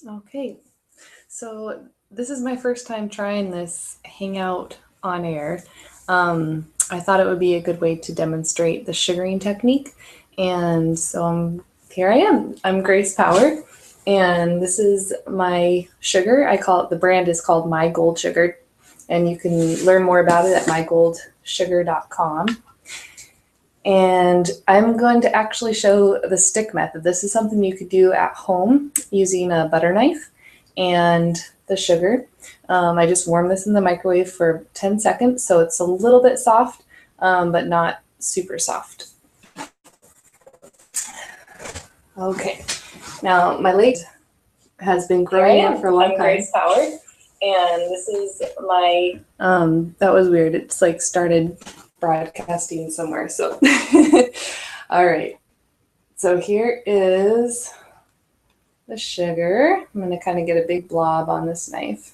Okay, so this is my first time trying this hangout on air. I thought it would be a good way to demonstrate the sugaring technique, and so here I am. I'm Grace Power, and this is my sugar. The brand is called myGoldSugar, and you can learn more about it at myGoldSugar.com. And I'm going to actually show the stick method. This is something you could do at home using a butter knife and the sugar. I just warm this in the microwave for 10 seconds, so it's a little bit soft, but not super soft. Okay, now my leg has been growing for a long time. I'm Grace Power, and this is my, that was weird. It's like started broadcasting somewhere, so. All right, so here is the sugar. I'm going to kind of get a big blob on this knife.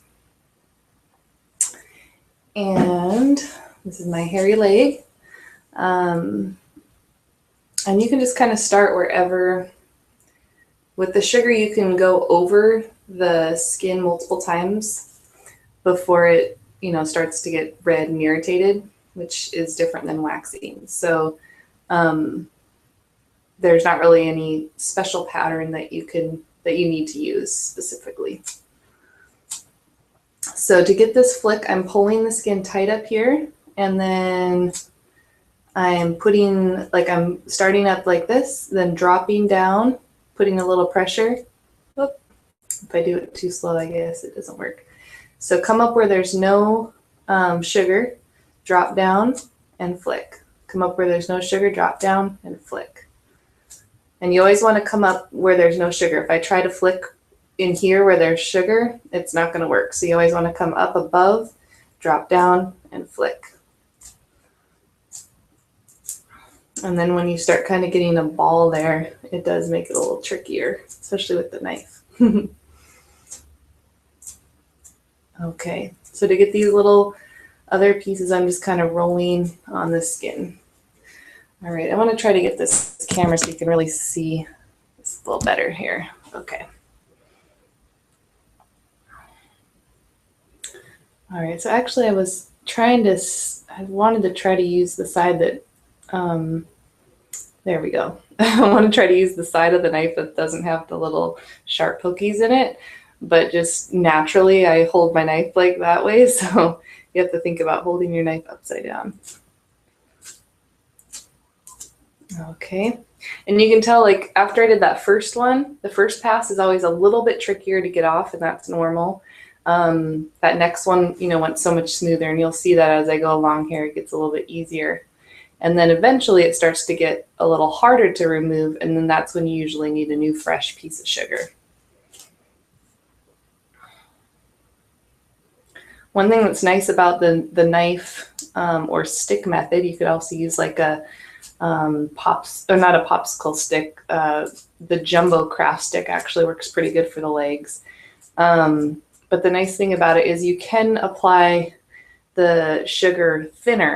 And this is my hairy leg. And you can just kind of start wherever. With the sugar, you can go over the skin multiple times before it, starts to get red and irritated, which is different than waxing. So there's not really any special pattern that you need to use specifically. So to get this flick, I'm pulling the skin tight up here, and then I'm I'm starting up like this, then dropping down, putting a little pressure. Oop. If I do it too slow, I guess it doesn't work. So come up where there's no sugar, drop down and flick. Come up where there's no sugar, drop down and flick. And you always want to come up where there's no sugar. If I try to flick in here where there's sugar, it's not going to work. So you always want to come up above, drop down and flick. And then when you start kind of getting a ball there, it does make it a little trickier, especially with the knife. Okay, so to get these little other pieces, I'm just kind of rolling on the skin. All right, I want to try to get this camera so you can really see this a little better here. Okay. All right, so actually I wanted to try to use the side that, there we go. I want to try to use the side of the knife that doesn't have the little sharp pokies in it, but just naturally I hold my knife like that way, so you have to think about holding your knife upside down. Okay, and you can tell, like, after I did that first one, the first pass is always a little bit trickier to get off, and that's normal. That next one, went so much smoother, and you'll see that as I go along here, it gets a little bit easier. And then eventually it starts to get a little harder to remove, and then that's when you usually need a new fresh piece of sugar. One thing that's nice about the knife or stick method, you could also use like a not a popsicle stick. The jumbo craft stick actually works pretty good for the legs. But the nice thing about it is you can apply the sugar thinner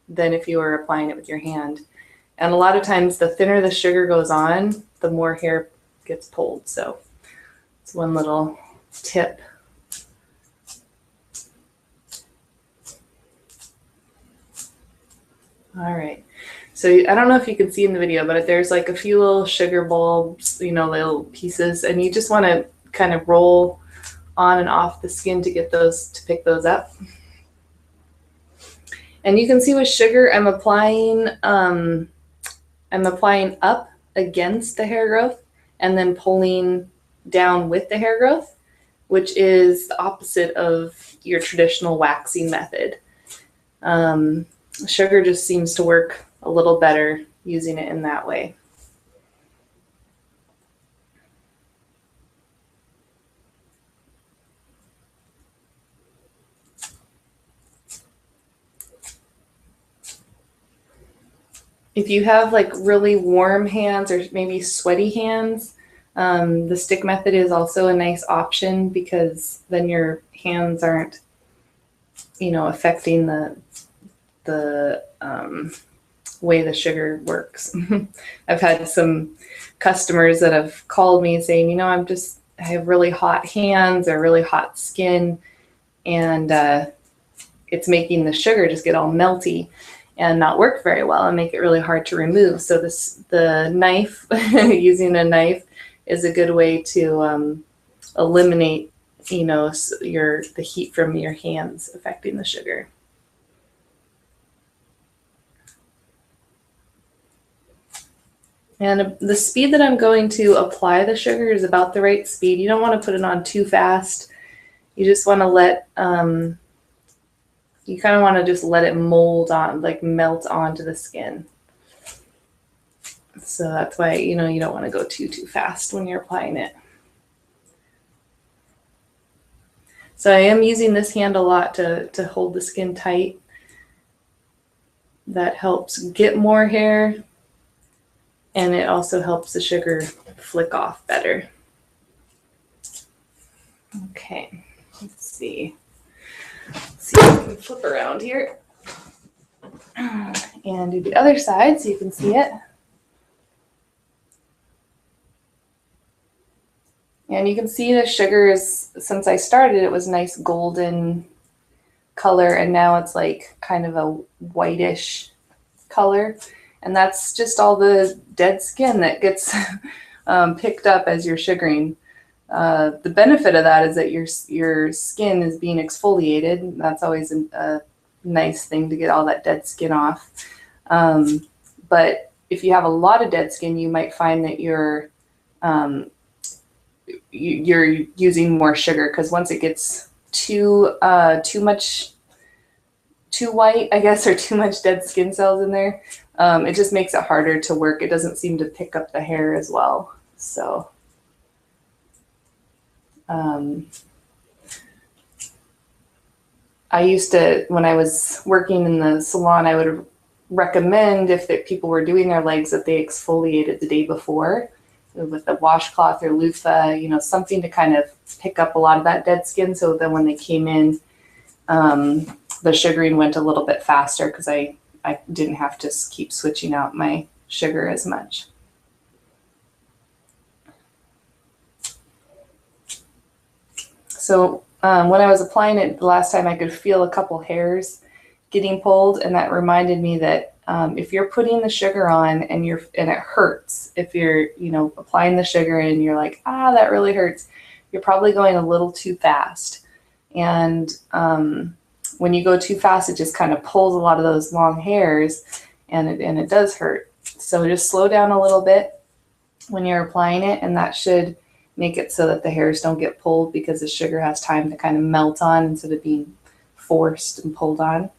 than if you were applying it with your hand. And a lot of times the thinner the sugar goes on, the more hair gets pulled. So it's one little tip. All right, so I don't know if you can see in the video, but there's like a few little sugar bulbs, little pieces, and you just want to kind of roll on and off the skin to get those, to pick those up. And you can see with sugar, I'm applying up against the hair growth and then pulling down with the hair growth, which is the opposite of your traditional waxing method. Sugar just seems to work a little better using it in that way. If you have like really warm hands or maybe sweaty hands, the stick method is also a nice option, because then your hands aren't, affecting the way the sugar works. I've had some customers that have called me saying, I'm just have really hot hands or really hot skin, and it's making the sugar just get all melty and not work very well and make it really hard to remove. So the knife, using a knife is a good way to eliminate, the heat from your hands affecting the sugar. And the speed that I'm going to apply the sugar is about the right speed. You don't want to put it on too fast. You just want to let, you kind of want to just let it mold on, like melt onto the skin. So that's why, you don't want to go too fast when you're applying it. So I am using this hand a lot to hold the skin tight. That helps get more hair, and it also helps the sugar flick off better. Okay, let's see. Let's see if I can flip around here and do the other side so you can see it. And you can see the sugar is, since I started, it was nice golden color, and now it's like kind of a whitish color. And that's just all the dead skin that gets picked up as you're sugaring. The benefit of that is that your skin is being exfoliated. That's always a nice thing to get all that dead skin off. But if you have a lot of dead skin, you might find that you're using more sugar, because once it gets too white, I guess, or too much dead skin cells in there, it just makes it harder to work. It doesn't seem to pick up the hair as well. So I used to, when I was working in the salon, I would recommend, if people were doing their legs, that they exfoliated the day before with a washcloth or loofah, something to kind of pick up a lot of that dead skin, so then when they came in, the sugaring went a little bit faster, because I didn't have to keep switching out my sugar as much. So when I was applying it the last time, I could feel a couple hairs getting pulled, and that reminded me that if you're putting the sugar on and it hurts, if you're applying the sugar and you're like, that really hurts, you're probably going a little too fast. And when you go too fast, it just kind of pulls a lot of those long hairs, and it does hurt. So just slow down a little bit when you're applying it, and that should make it so that the hairs don't get pulled, because the sugar has time to kind of melt on instead of being forced and pulled on.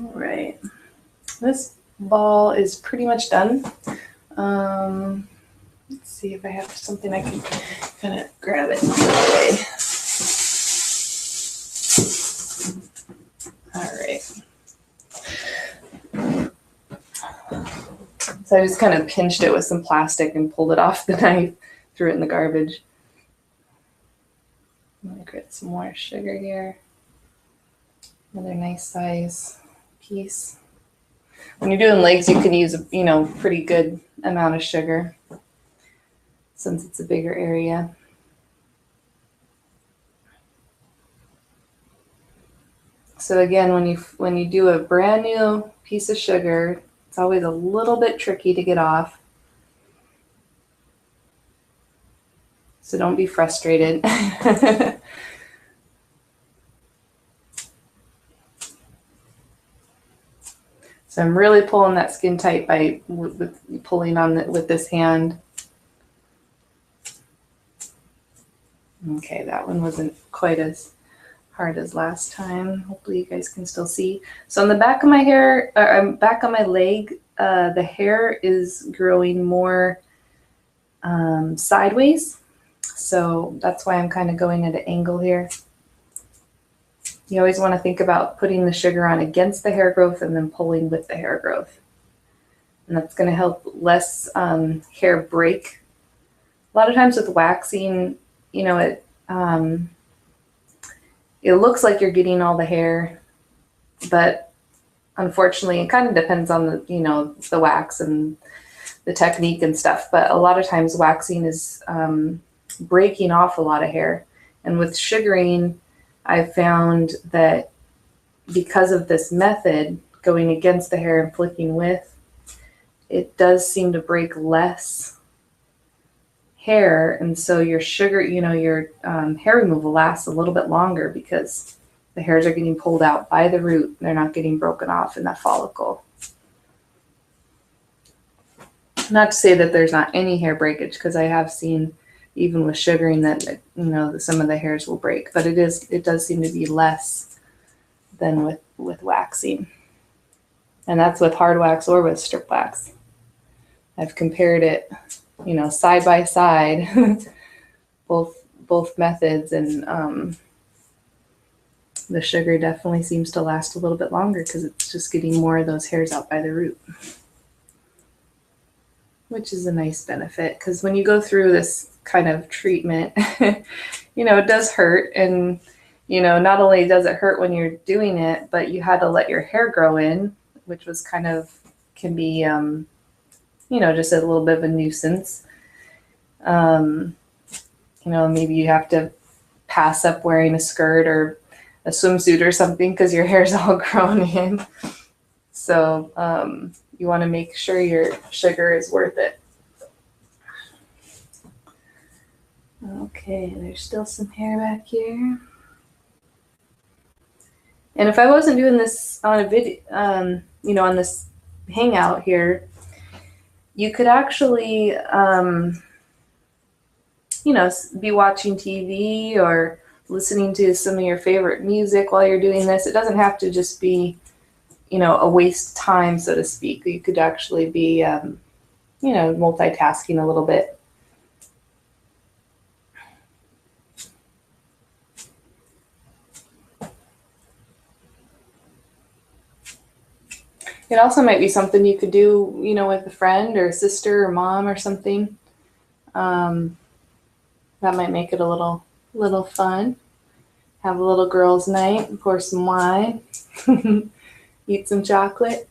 All right, this ball is pretty much done. Let's see if I have something I can kind of grab it away. All right. So I just kind of pinched it with some plastic and pulled it off the knife, threw it in the garbage. I'm gonna get some more sugar here. Another nice size piece. When you're doing legs, you can use a pretty good amount of sugar, since it's a bigger area. So again, when you do a brand new piece of sugar, it's always a little bit tricky to get off. So don't be frustrated. So I'm really pulling that skin tight by pulling on with this hand. Okay, that one wasn't quite as hard as last time. Hopefully you guys can still see. So on the back of my hair, back on my leg, the hair is growing more sideways. So that's why I'm kind of going at an angle here. You always want to think about putting the sugar on against the hair growth and then pulling with the hair growth. And that's going to help less hair break. A lot of times with waxing, it looks like you're getting all the hair, but unfortunately, it kind of depends on the, the wax and the technique and stuff. But a lot of times waxing is breaking off a lot of hair. And with sugaring, I've found that because of this method, going against the hair and flicking with, it does seem to break less hair. And so your sugar, your hair removal lasts a little bit longer because the hairs are getting pulled out by the root. They're not getting broken off in that follicle. Not to say that there's not any hair breakage, because I have seen even with sugaring that, some of the hairs will break, but it does seem to be less than with waxing. And that's with hard wax or with strip wax. I've compared it, side by side, both methods, and the sugar definitely seems to last a little bit longer because it's just getting more of those hairs out by the root, which is a nice benefit. Because when you go through this kind of treatment, it does hurt. And, not only does it hurt when you're doing it, but you had to let your hair grow in, which was can be, just a little bit of a nuisance. Maybe you have to pass up wearing a skirt or a swimsuit or something because your hair's all grown in. So you want to make sure your sugar is worth it. Okay, there's still some hair back here. And if I wasn't doing this on a video, on this hangout here, you could actually, be watching TV or listening to some of your favorite music while you're doing this. It doesn't have to just be, a waste of time, so to speak. You could actually be, multitasking a little bit. It also might be something you could do, with a friend or a sister or mom or something. That might make it a little fun. Have a little girls' night, pour some wine, eat some chocolate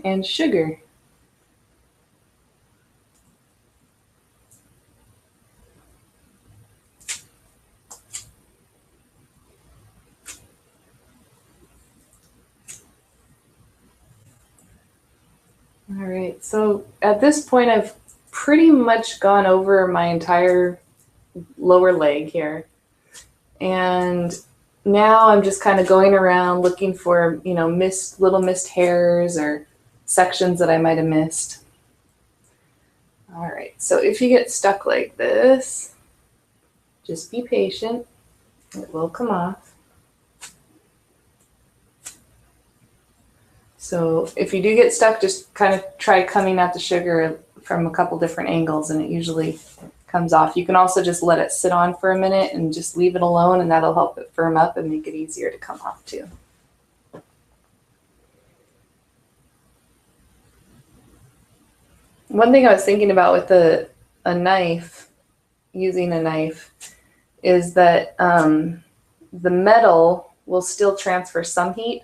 and sugar. All right, so at this point, I've pretty much gone over my entire lower leg here. And now I'm just kind of going around looking for, little missed hairs or sections that I might have missed. All right, so if you get stuck like this, just be patient. It will come off. So if you do get stuck, just kind of try coming at the sugar from a couple different angles, and it usually comes off. You can also just let it sit on for a minute and just leave it alone, and that'll help it firm up and make it easier to come off too. One thing I was thinking about with a knife, using a knife, is that the metal will still transfer some heat.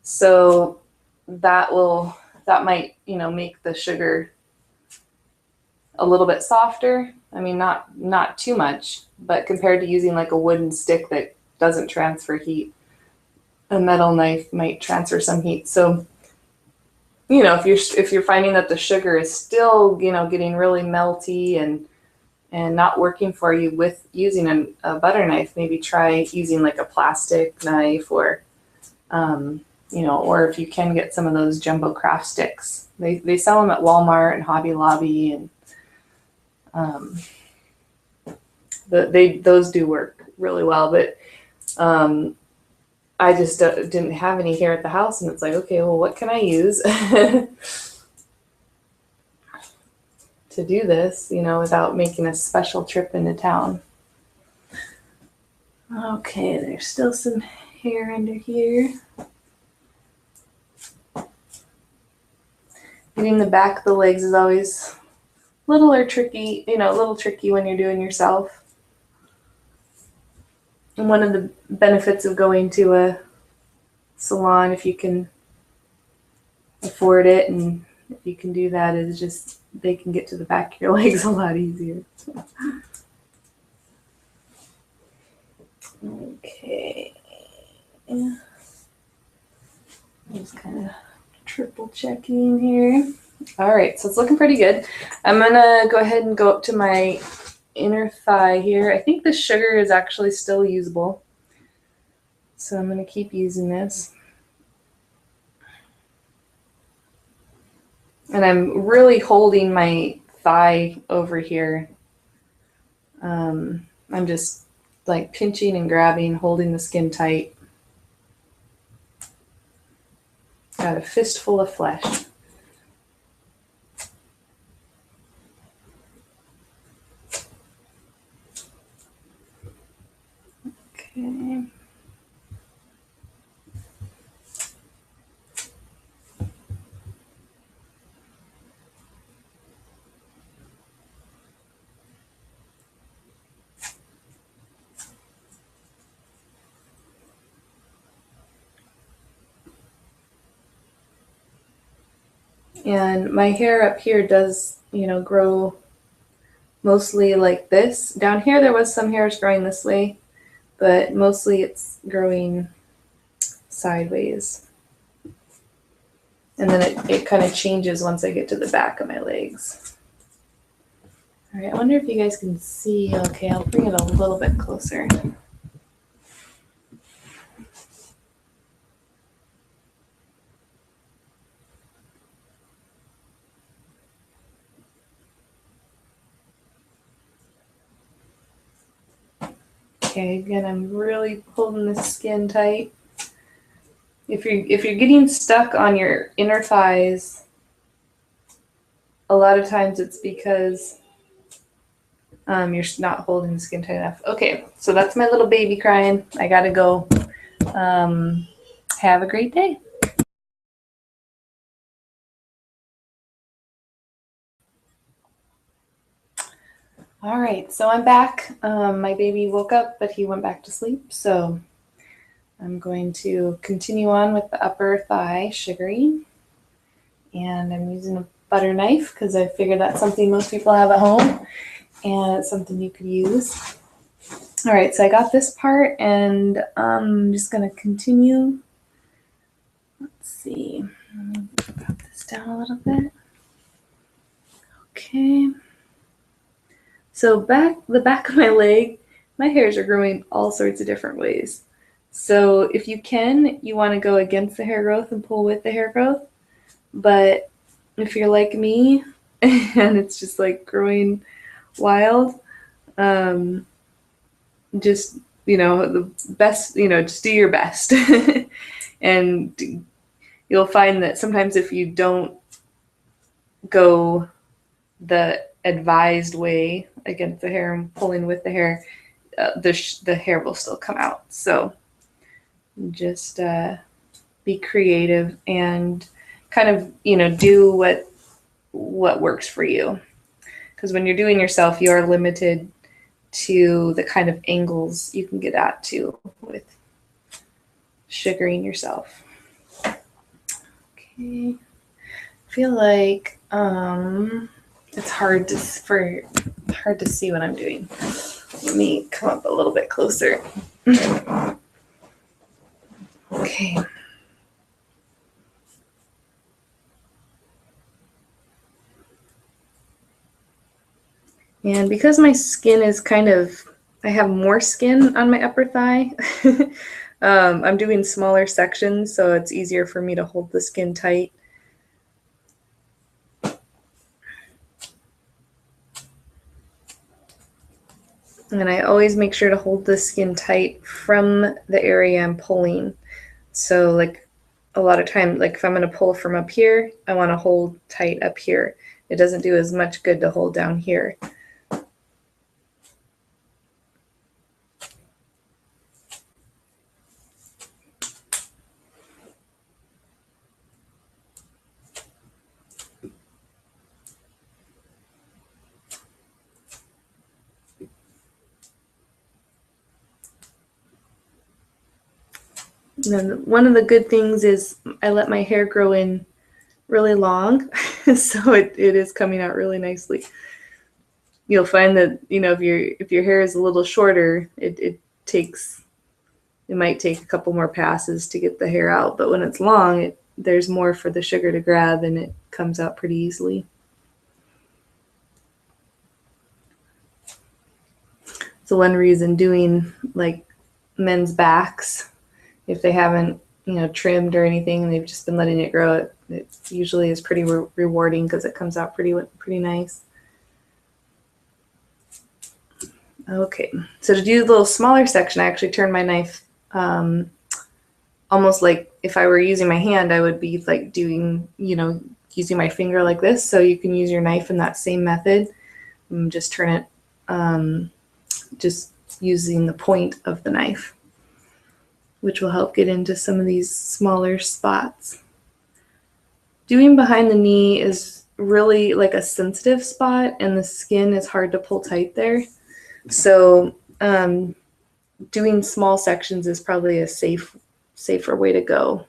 So that might, make the sugar a little bit softer. I mean, not too much, but compared to using like a wooden stick that doesn't transfer heat, a metal knife might transfer some heat. So, if you're finding that the sugar is still, getting really melty and not working for you with using a butter knife, maybe try using like a plastic knife or, or if you can get some of those jumbo craft sticks. They sell them at Walmart and Hobby Lobby, and those do work really well. But I just didn't have any here at the house, and it's like, okay, well, what can I use to do this, without making a special trip into town. Okay, there's still some hair under here. Getting the back of the legs is always a little tricky when you're doing yourself. one of the benefits of going to a salon, if you can afford it and if you can do that, is just they can get to the back of your legs a lot easier. Okay. I'm just kind of triple checking here. All right, so it's looking pretty good. I'm gonna go ahead and go up to my inner thigh here. I think the sugar is actually still usable, so I'm gonna keep using this. And I'm really holding my thigh over here. I'm just like pinching and grabbing, holding the skin tight. Got a fistful of flesh. Okay. And my hair up here does, grow mostly like this. Down here there was some hairs growing this way, but mostly it's growing sideways. And then it kind of changes once I get to the back of my legs. All right, I wonder if you guys can see. Okay, I'll bring it a little bit closer. Okay, again, I'm really holding the skin tight. If you're getting stuck on your inner thighs, a lot of times it's because you're not holding the skin tight enough. Okay, so that's my little baby crying. I gotta go. Have a great day. All right, so I'm back. My baby woke up, but he went back to sleep. So I'm going to continue on with the upper thigh sugaring. And I'm using a butter knife because I figured that's something most people have at home. And it's something you could use. All right, so I got this part, and I'm just going to continue. Let's see. Drop this down a little bit. Okay. So the back of my leg, my hairs are growing all sorts of different ways. So if you can, you want to go against the hair growth and pull with the hair growth. But if you're like me and it's just like growing wild, just, the best, just do your best. And you'll find that sometimes if you don't go the advised way against the hair and pulling with the hair, the hair will still come out. So just be creative and kind of, do what works for you. Because when you're doing yourself, you are limited to the kind of angles you can get at too with sugaring yourself. Okay. I feel like it's hard to see what I'm doing. Let me come up a little bit closer. Okay. And because my skin is I have more skin on my upper thigh, I'm doing smaller sections, so it's easier for me to hold the skin tight. And I always make sure to hold the skin tight from the area I'm pulling. So like a lot of time, like if I'm going to pull from up here, I want to hold tight up here. It doesn't do as much good to hold down here. And then one of the good things is I let my hair grow in really long, so it is coming out really nicely. You'll find that, you know, if your hair is a little shorter, it might take a couple more passes to get the hair out, but when it's long, there's more for the sugar to grab and it comes out pretty easily. So one reason doing like men's backs, if they haven't, you know, trimmed or anything and they've just been letting it grow, it usually is pretty rewarding because it comes out pretty nice. Okay, so to do the little smaller section, I actually turned my knife almost like if I were using my hand, I would be like doing, you know, using my finger like this. So you can use your knife in that same method. Just turn it, just using the point of the knife, which will help get into some of these smaller spots. Doing behind the knee is really like a sensitive spot and the skin is hard to pull tight there. So doing small sections is probably a safer way to go.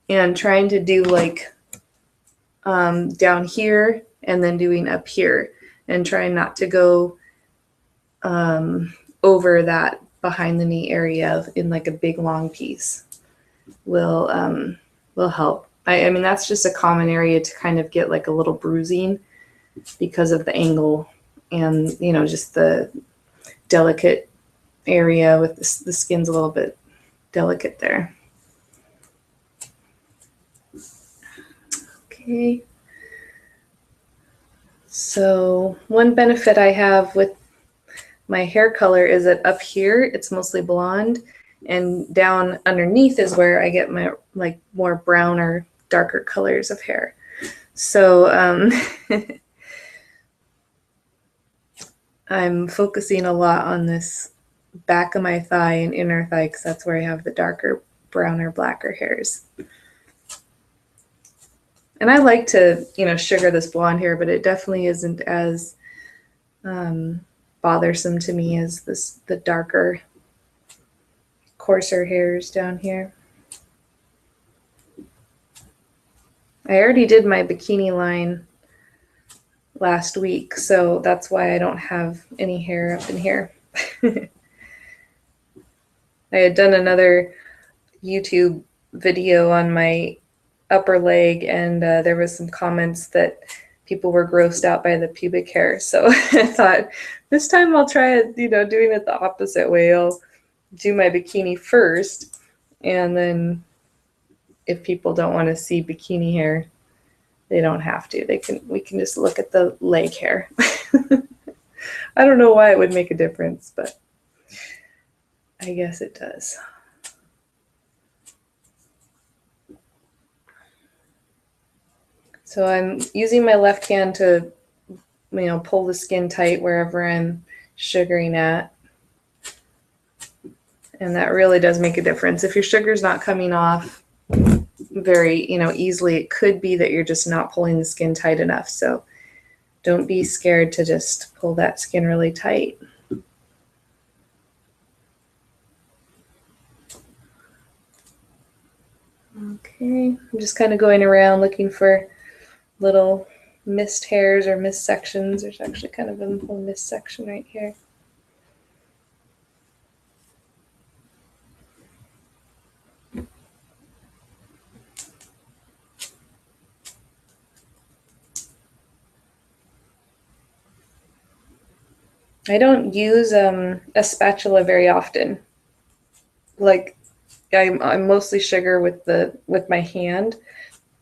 And trying to do like down here and then doing up here and trying not to go over that behind the knee area in like a big long piece will help. I mean, that's just a common area to kind of get like a little bruising because of the angle and, you know, just the delicate area with the skin's a little bit delicate there. Okay. So one benefit I have with my hair color is that up here it's mostly blonde and down underneath is where I get my like more browner, darker colors of hair. So I'm focusing a lot on this back of my thigh and inner thigh because that's where I have the darker, browner, blacker hairs. And I like to, you know, sugar this blonde hair, but it definitely isn't as bothersome to me as the darker, coarser hairs down here. I already did my bikini line last week, so that's why I don't have any hair up in here. I had done another YouTube video on my upper leg and there was some comments that people were grossed out by the pubic hair. So I thought this time I'll try it, you know, doing it the opposite way. I'll do my bikini first and then if people don't want to see bikini hair, they don't have to. We can just look at the leg hair. I don't know why it would make a difference, but I guess it does. So I'm using my left hand to, you know, pull the skin tight wherever I'm sugaring at. And that really does make a difference. If your sugar's not coming off very, you know, easily, it could be that you're just not pulling the skin tight enough. So don't be scared to just pull that skin really tight. Okay, I'm just kind of going around looking for little missed hairs or missed sections. There's actually kind of a little missed section right here. I don't use a spatula very often. Like I mostly sugar with my hand,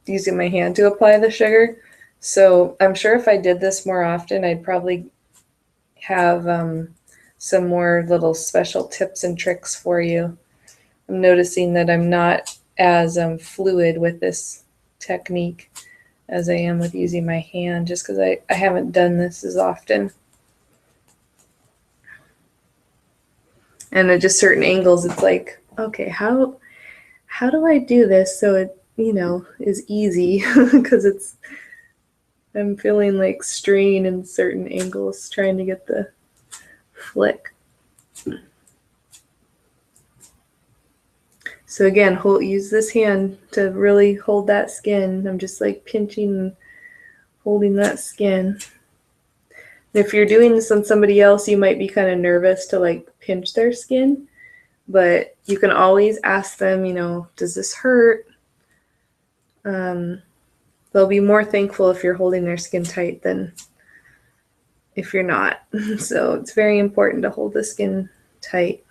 using my hand to apply the sugar. So I'm sure if I did this more often, I'd probably have some more little special tips and tricks for you. I'm noticing that I'm not as fluid with this technique as I am with using my hand, just because I haven't done this as often. And at just certain angles, it's like, okay, how do I do this so it, you know, is easy? Because I'm feeling like strain in certain angles trying to get the flick. So again, use this hand to really hold that skin. I'm just like pinching, holding that skin. If you're doing this on somebody else, you might be kind of nervous to like pinch their skin, but you can always ask them, you know, does this hurt? They'll be more thankful if you're holding their skin tight than if you're not. So it's very important to hold the skin tight.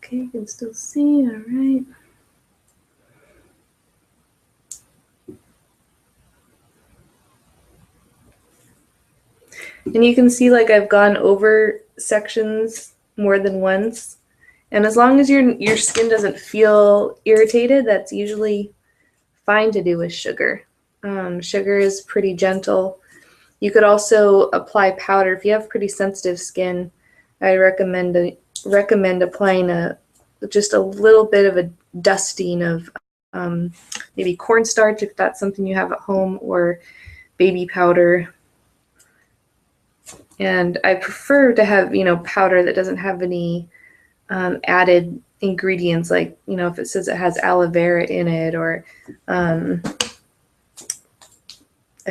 Okay, you can still see, all right. And you can see like I've gone over sections more than once. And as long as your skin doesn't feel irritated, that's usually fine to do with sugar. Sugar is pretty gentle. You could also apply powder. If you have pretty sensitive skin, I recommend applying just a little bit of a dusting of maybe cornstarch if that's something you have at home, or baby powder. And I prefer to have, you know, powder that doesn't have any added ingredients, like, you know, if it says it has aloe vera in it, or I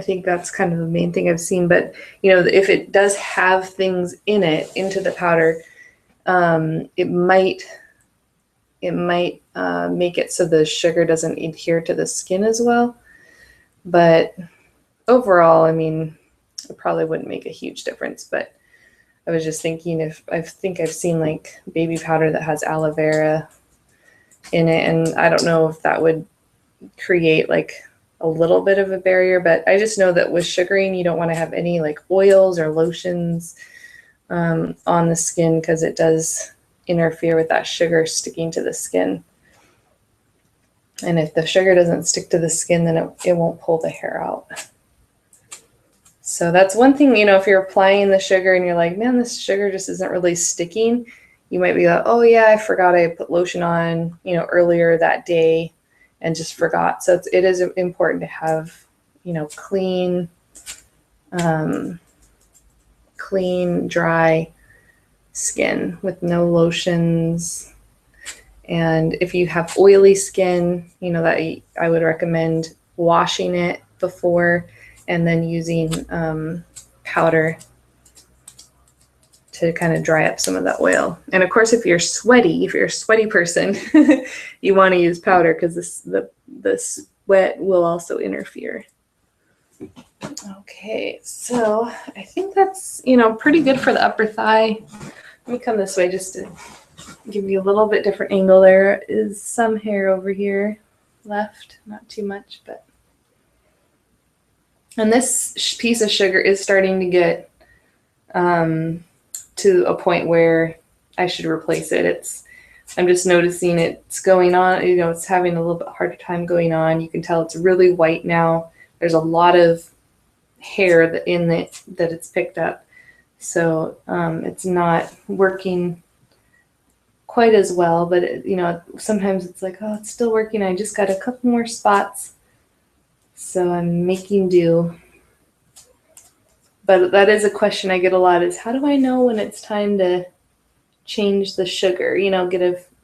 think that's kind of the main thing I've seen. But, you know, if it does have things in it, into the powder, it might make it so the sugar doesn't adhere to the skin as well. But overall, I mean, it probably wouldn't make a huge difference. But I was just thinking, if I think I've seen like baby powder that has aloe vera in it, and I don't know if that would create like a little bit of a barrier, but I just know that with sugaring, you don't want to have any like oils or lotions on the skin, because it does interfere with that sugar sticking to the skin. And if the sugar doesn't stick to the skin, then it won't pull the hair out. So that's one thing, you know, if you're applying the sugar and you're like, man, this sugar just isn't really sticking, you might be like, oh yeah, I forgot I put lotion on, you know, earlier that day and just forgot. So it is important to have, you know, clean, dry skin with no lotions. And if you have oily skin, you know, that I would recommend washing it before and then using powder to kind of dry up some of that oil. And of course, if you're a sweaty person, you want to use powder, because the sweat will also interfere. Okay, so I think that's, you know, pretty good for the upper thigh. Let me come this way just to give you a little bit different angle. There is some hair over here left, not too much, but. And this piece of sugar is starting to get to a point where I should replace it. I'm just noticing it's going on, you know, it's having a little bit harder time going on. You can tell it's really white now. There's a lot of hair that it's picked up. So it's not working quite as well, but you know, sometimes it's like, oh, it's still working. I just got a couple more spots. So I'm making do. But that is a question I get a lot, is how do I know when it's time to change the sugar? You know,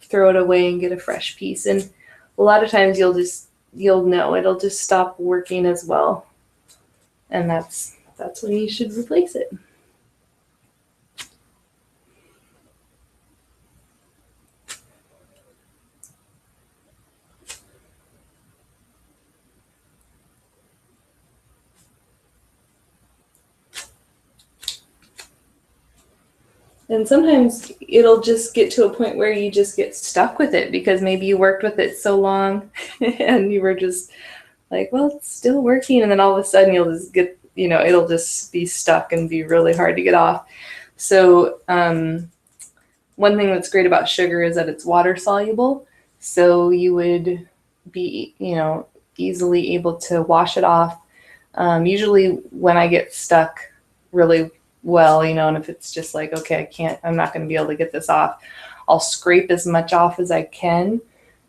throw it away and get a fresh piece. And a lot of times you'll know it'll just stop working as well. And that's when you should replace it. And sometimes it'll just get to a point where you just get stuck with it, because maybe you worked with it so long and you were just like, well, it's still working. And then all of a sudden you'll just get, you know, it'll just be stuck and be really hard to get off. So one thing that's great about sugar is that it's water soluble. So you would be, you know, easily able to wash it off. Usually when I get stuck really well, you know, and if it's just like, okay, I'm not going to be able to get this off, I'll scrape as much off as I can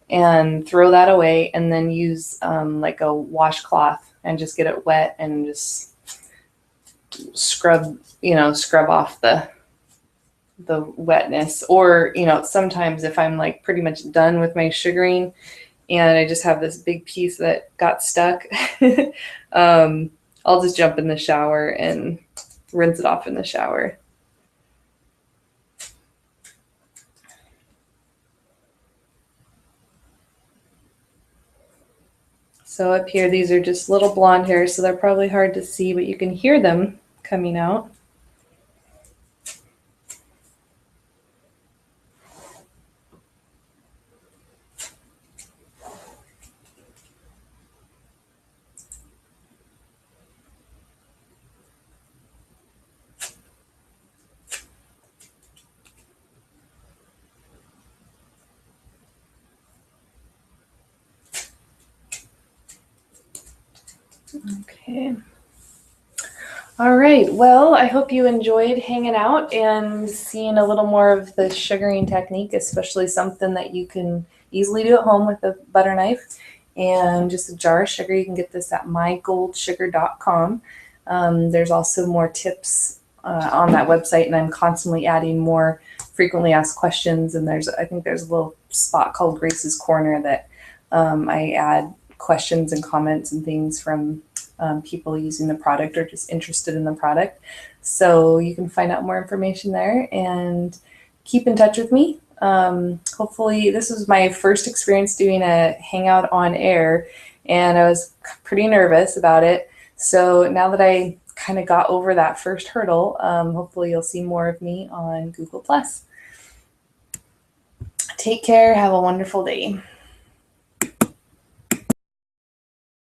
and throw that away, and then use like a washcloth and just get it wet and just scrub, scrub off the wetness. Or, sometimes if I'm like pretty much done with my sugaring and I just have this big piece that got stuck, I'll just jump in the shower and rinse it off in the shower. So up here, these are just little blonde hairs, so they're probably hard to see, but you can hear them coming out. Okay. All right. Well, I hope you enjoyed hanging out and seeing a little more of the sugaring technique, especially something that you can easily do at home with a butter knife and just a jar of sugar. You can get this at myGoldSugar.com. There's also more tips on that website, and I'm constantly adding more frequently asked questions. And I think there's a little spot called Grace's Corner that I add questions and comments and things from people using the product or just interested in the product. So you can find out more information there and keep in touch with me. Hopefully, this was my first experience doing a hangout on air, and I was pretty nervous about it. So now that I kind of got over that first hurdle, hopefully you'll see more of me on Google+. Take care. Have a wonderful day.